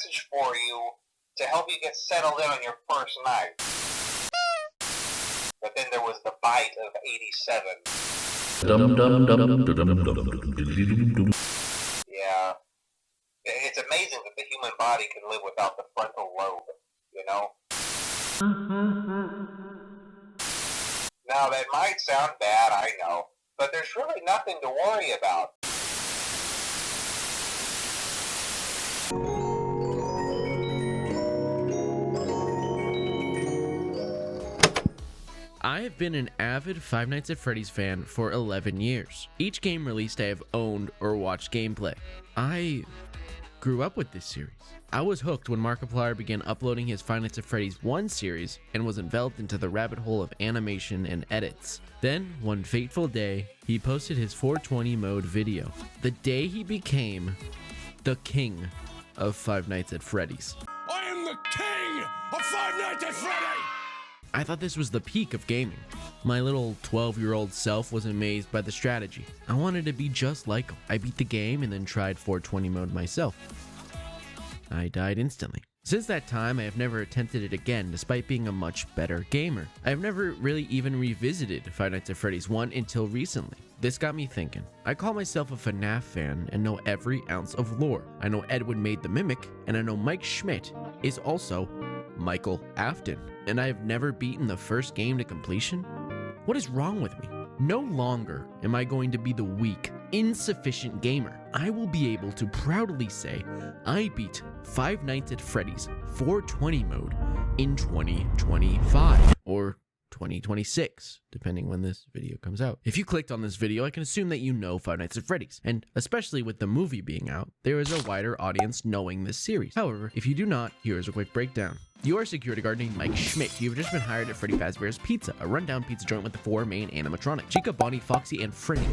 message for you to help you get settled in on your first night. But then there was the bite of 87. Yeah. It's amazing that the human body can live without the frontal lobe, you know? Now, that might sound bad, I know, but there's really nothing to worry about. I have been an avid Five Nights at Freddy's fan for 11 years. Each game released I have owned or watched gameplay. I grew up with this series. I was hooked when Markiplier began uploading his Five Nights at Freddy's 1 series and was enveloped into the rabbit hole of animation and edits. Then, one fateful day, he posted his 420 mode video. The day he became the king of Five Nights at Freddy's. I am the king of Five Nights at Freddy's! I thought this was the peak of gaming. My little 12-year-old self was amazed by the strategy. I wanted to be just like him. I beat the game and then tried 420 mode myself. I died instantly. Since that time, I have never attempted it again, despite being a much better gamer. I have never really even revisited Five Nights at Freddy's 1 until recently. This got me thinking. I call myself a FNAF fan and know every ounce of lore. I know Edwin made the Mimic, and I know Mike Schmidt is also Michael Afton, and I have never beaten the first game to completion? What is wrong with me? No longer am I going to be the weak, insufficient gamer. I will be able to proudly say I beat Five Nights at Freddy's 420 mode in 2025 or 2026, depending when this video comes out. If you clicked on this video, I can assume that you know Five Nights at Freddy's, and especially with the movie being out, there is a wider audience knowing this series. However, if you do not, here is a quick breakdown. You are a security guard named Mike Schmidt. You have just been hired at Freddy Fazbear's Pizza, a rundown pizza joint with the 4 main animatronics: Chica, Bonnie, Foxy, and Freddy.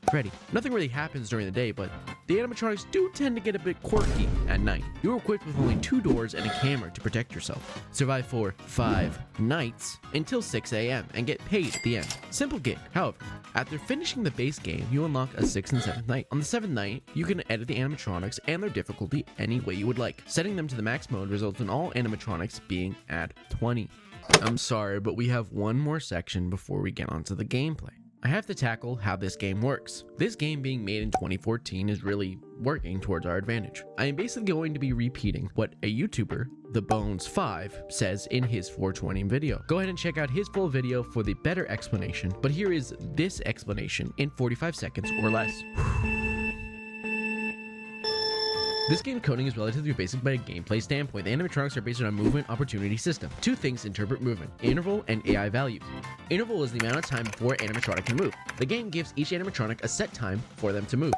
Freddy. Nothing really happens during the day, but the animatronics do tend to get a bit quirky at night. You are equipped with only 2 doors and a camera to protect yourself. Survive for 5 nights until 6 a.m. and get paid at the end. Simple gig. However, after finishing the base game, you unlock a 6th and 7th night. On the 7th night, you can edit the animatronics and their difficulty any way you would like. Setting them to the max mode results in all animatronics being at 20. I'm sorry, but we have one more section before we get onto the gameplay. I have to tackle how this game works. This game being made in 2014 is really working towards our advantage. I am basically going to be repeating what a YouTuber, TheBones5, says in his 420 video. Go ahead and check out his full video for the better explanation, but here is this explanation in 45 seconds or less. This game coding is relatively basic by a gameplay standpoint. The animatronics are based on a movement opportunity system. 2 things interpret movement: interval and AI values. Interval is the amount of time before an animatronic can move. The game gives each animatronic a set time for them to move.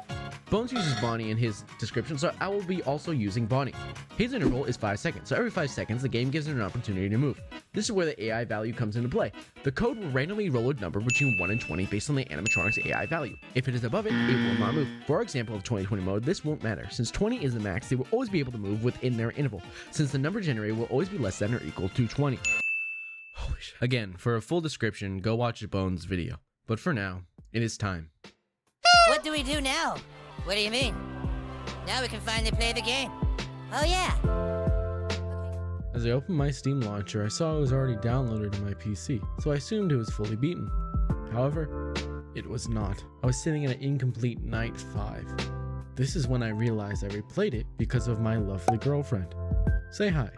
Bones uses Bonnie in his description, so I will be also using Bonnie. His interval is 5 seconds, so every 5 seconds the game gives it an opportunity to move. This is where the AI value comes into play. The code will randomly roll a number between 1 and 20 based on the animatronic's AI value. If it is above it, it will not move. For our example of 2020 mode, this won't matter. Since 20 is the max, they will always be able to move within their interval, since the number generated will always be less than or equal to 20. Holy shit. Again, for a full description, go watch Bones' video. But for now, it is time. What do we do now? What do you mean? Now we can finally play the game. Oh yeah. As I opened my Steam launcher, I saw it was already downloaded to my PC, so I assumed it was fully beaten. However, it was not. I was sitting in an incomplete night 5. This is when I realized I replayed it because of my lovely girlfriend. Say hi.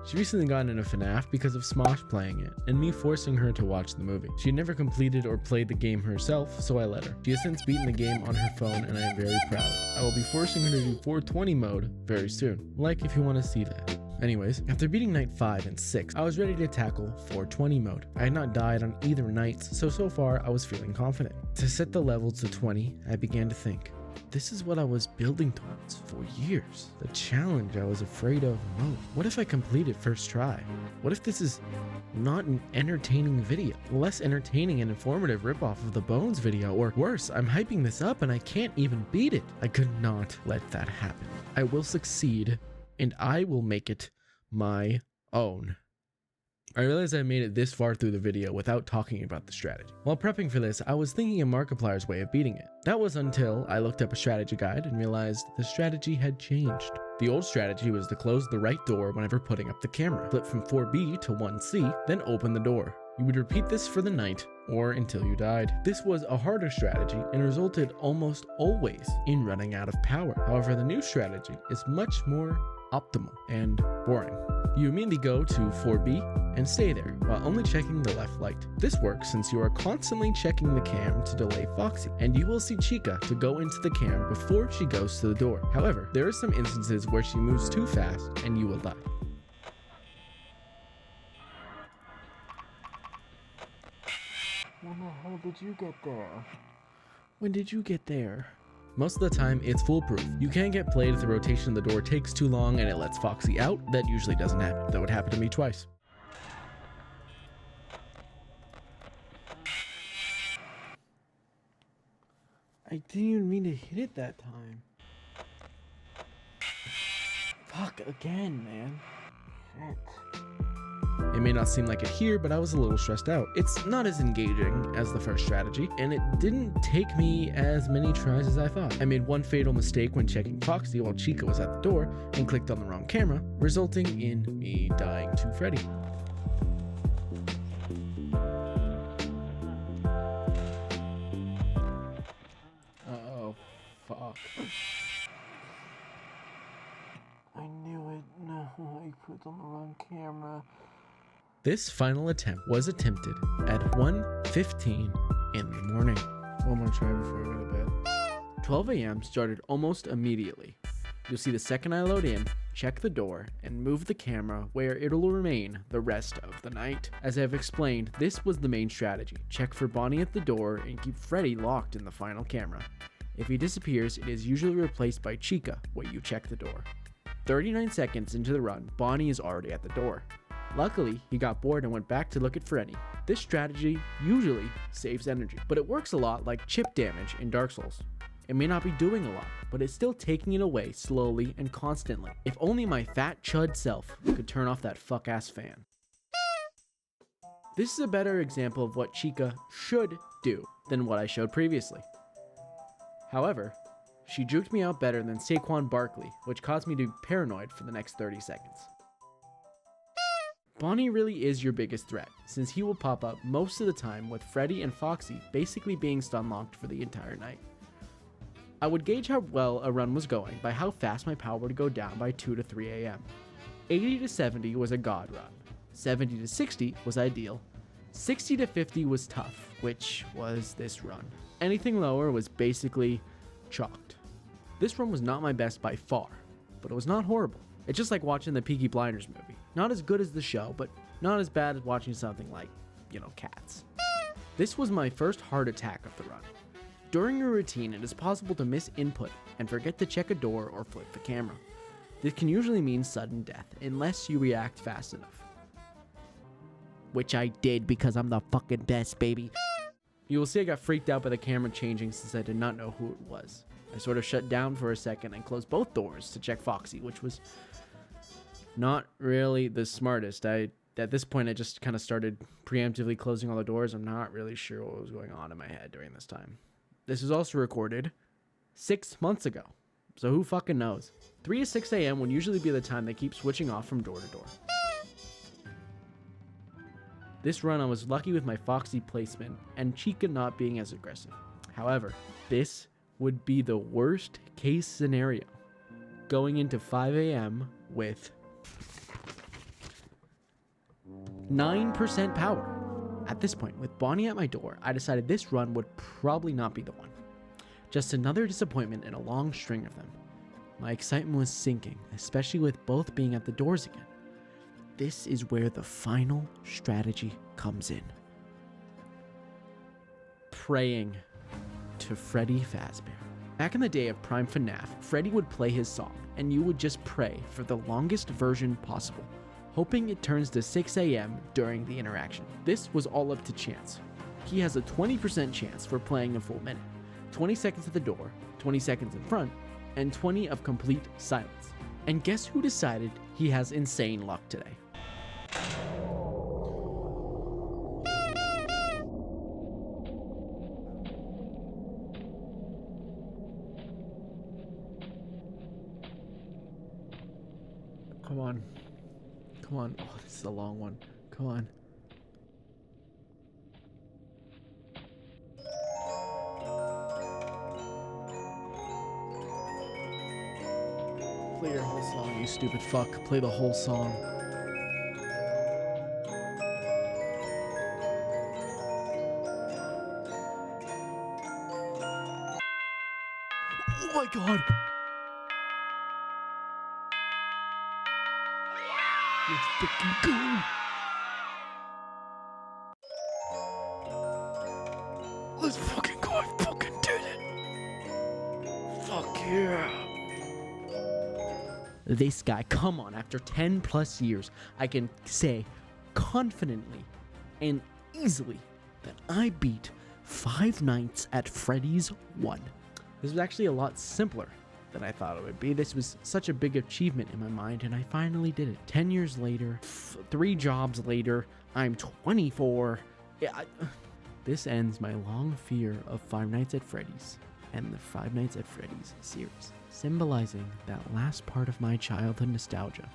She recently got into FNAF because of Smosh playing it, and me forcing her to watch the movie. She had never completed or played the game herself, so I let her. She has since beaten the game on her phone, and I am very proud. I will be forcing her to do 420 mode very soon. Like if you want to see that. Anyways, after beating night 5 and 6, I was ready to tackle 420 mode. I had not died on either nights, so far I was feeling confident. To set the level to 20, I began to think, this is what I was building towards for years. The challenge I was afraid of most. What if I complete it first try? What if this is not an entertaining video? Less entertaining and informative ripoff of the Bones video, or worse, I'm hyping this up and I can't even beat it. I could not let that happen. I will succeed, and I will make it my own. I realized I made it this far through the video without talking about the strategy. While prepping for this, I was thinking of Markiplier's way of beating it. That was until I looked up a strategy guide and realized the strategy had changed. The old strategy was to close the right door whenever putting up the camera, flip from 4B to 1C, then open the door. You would repeat this for the night or until you died. This was a harder strategy and resulted almost always in running out of power. However, the new strategy is much more optimal and boring. You immediately go to 4B and stay there while only checking the left light. This works since you are constantly checking the cam to delay Foxy, and you will see Chica to go into the cam before she goes to the door. However, there are some instances where she moves too fast and you will die. When the hell did you get there? When did you get there? Most of the time, it's foolproof. You can get played if the rotation of the door takes too long and it lets Foxy out. That usually doesn't happen. That would happen to me twice. I didn't even mean to hit it that time. Fuck again, man. Shit. It may not seem like it here, but I was a little stressed out. It's not as engaging as the first strategy, and it didn't take me as many tries as I thought. I made one fatal mistake when checking Foxy while Chica was at the door and clicked on the wrong camera, resulting in me dying to Freddy. Uh-oh. Fuck. I knew it. No, I put on the wrong camera. This final attempt was attempted at 1:15 in the morning. One more try before I go to bed. 12 a.m. started almost immediately. You'll see the second I load in, check the door, and move the camera where it'll remain the rest of the night. As I've explained, this was the main strategy. Check for Bonnie at the door and keep Freddy locked in the final camera. If he disappears, it is usually replaced by Chica where you check the door. 39 seconds into the run, Bonnie is already at the door. Luckily, he got bored and went back to look at Freddy. This strategy usually saves energy, but it works a lot like chip damage in Dark Souls. It may not be doing a lot, but it's still taking it away slowly and constantly. If only my fat chud self could turn off that fuck-ass fan. This is a better example of what Chica should do than what I showed previously. However, she juked me out better than Saquon Barkley, which caused me to be paranoid for the next 30 seconds. Bonnie really is your biggest threat, since he will pop up most of the time with Freddy and Foxy basically being stun locked for the entire night. I would gauge how well a run was going by how fast my power would go down by 2 to 3 a.m. 80 to 70 was a god run, 70 to 60 was ideal, 60 to 50 was tough, which was this run. Anything lower was basically chalked. This run was not my best by far, but it was not horrible. It's just like watching the Peaky Blinders movie. Not as good as the show, but not as bad as watching something like, Cats. This was my first heart attack of the run. During your routine, it is possible to miss input and forget to check a door or flip the camera. This can usually mean sudden death, unless you react fast enough. Which I did because I'm the fucking best, baby. You will see I got freaked out by the camera changing since I did not know who it was. I sort of shut down for a second and closed both doors to check Foxy, which was not really the smartest. At this point, I just kind of started preemptively closing all the doors. I'm not really sure what was going on in my head during this time. This was also recorded 6 months ago, so who fucking knows? 3 to 6 a.m. would usually be the time they keep switching off from door to door. This run, I was lucky with my Foxy placement and Chica not being as aggressive. However, this would be the worst case scenario. Going into 5 a.m. with 9% power. At this point, with Bonnie at my door, I decided this run would probably not be the one. Just another disappointment in a long string of them. My excitement was sinking, especially with both being at the doors again. This is where the final strategy comes in. Praying to Freddy Fazbear. Back in the day of Prime FNAF, Freddy would play his song, and you would just pray for the longest version possible, hoping it turns to 6 a.m. during the interaction. This was all up to chance. He has a 20% chance for playing a full minute, 20 seconds at the door, 20 seconds in front, and 20 of complete silence. And guess who decided he has insane luck today? Come on. Come on. Oh, this is a long one. Come on. Play your whole song, you stupid fuck. Play the whole song. Oh my god! Let's fucking go! Let's fucking go! I fucking did it! Fuck yeah! This guy, come on, after 10 plus years, I can say confidently and easily that I beat Five Nights at Freddy's 1. This was actually a lot simpler than I thought it would be. This was such a big achievement in my mind, and I finally did it. 10 years later, 3 jobs later, I'm 24. This ends my long fear of Five Nights at Freddy's and the Five Nights at Freddy's series, symbolizing that last part of my childhood nostalgia,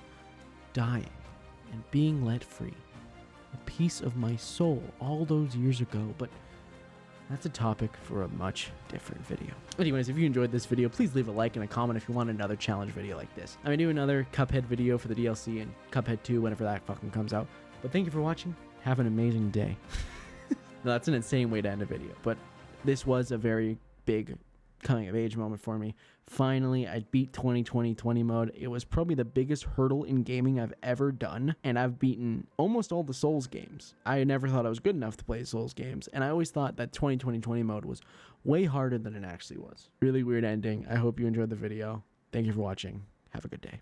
dying and being let free. A piece of my soul all those years ago, but that's a topic for a much different video. Anyways, if you enjoyed this video, please leave a like and a comment if you want another challenge video like this. I'm gonna do another Cuphead video for the DLC and Cuphead 2 whenever that fucking comes out. But thank you for watching. Have an amazing day. Now, that's an insane way to end a video, but this was a very big coming of age moment for me. Finally, I beat 2020 mode. It was probably the biggest hurdle in gaming I've ever done, and I've beaten almost all the Souls games. I never thought I was good enough to play Souls games, and I always thought that 2020 mode was way harder than it actually was. Really weird ending. I hope you enjoyed the video. Thank you for watching. Have a good day.